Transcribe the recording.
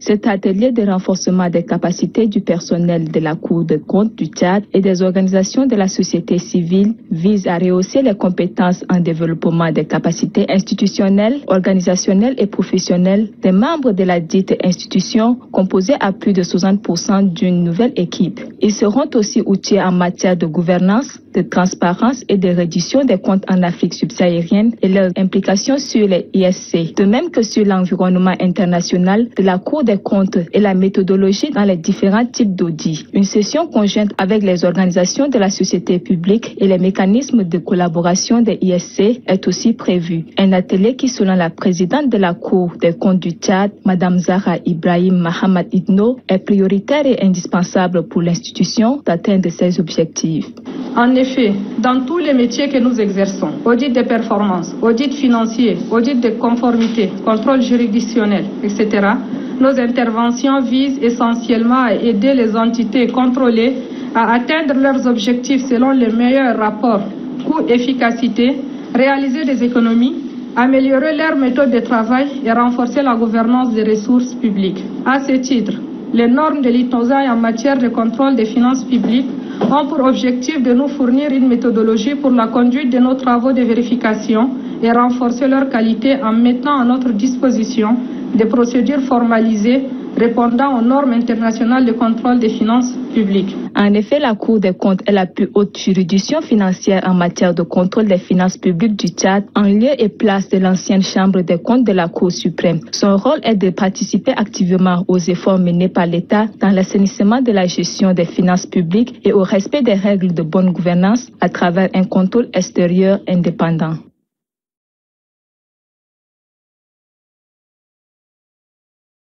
Cet atelier de renforcement des capacités du personnel de la Cour des comptes du Tchad et des organisations de la société civile vise à rehausser les compétences en développement des capacités institutionnelles, organisationnelles et professionnelles des membres de la dite institution, composée à plus de 60% d'une nouvelle équipe. Ils seront aussi outillés en matière de gouvernance, de transparence et de reddition des comptes en Afrique subsaharienne et leurs implications sur les ISC, de même que sur l'environnement international de la Cour des comptes et la méthodologie dans les différents types d'audits. Une session conjointe avec les organisations de la société publique et les mécanismes de collaboration des ISC est aussi prévu. Un atelier qui, selon la présidente de la Cour des comptes du Tchad, Mme Zahra Ibrahim Mahamad Idno, est prioritaire et indispensable pour l'institution d'atteindre ses objectifs. En effet, dans tous les métiers que nous exerçons, audit de performance, audit financier, audit de conformité, contrôle juridictionnel, etc., nos interventions visent essentiellement à aider les entités contrôlées à atteindre leurs objectifs selon les meilleurs rapports coût-efficacité, réaliser des économies, améliorer leurs méthodes de travail et renforcer la gouvernance des ressources publiques. À ce titre, les normes de l'ITNOSA en matière de contrôle des finances publiques ont pour objectif de nous fournir une méthodologie pour la conduite de nos travaux de vérification et renforcer leur qualité en mettant à notre disposition des procédures formalisées répondant aux normes internationales de contrôle des finances publiques. En effet, la Cour des comptes est la plus haute juridiction financière en matière de contrôle des finances publiques du Tchad, en lieu et place de l'ancienne Chambre des comptes de la Cour suprême. Son rôle est de participer activement aux efforts menés par l'État dans l'assainissement de la gestion des finances publiques et au respect des règles de bonne gouvernance à travers un contrôle extérieur indépendant.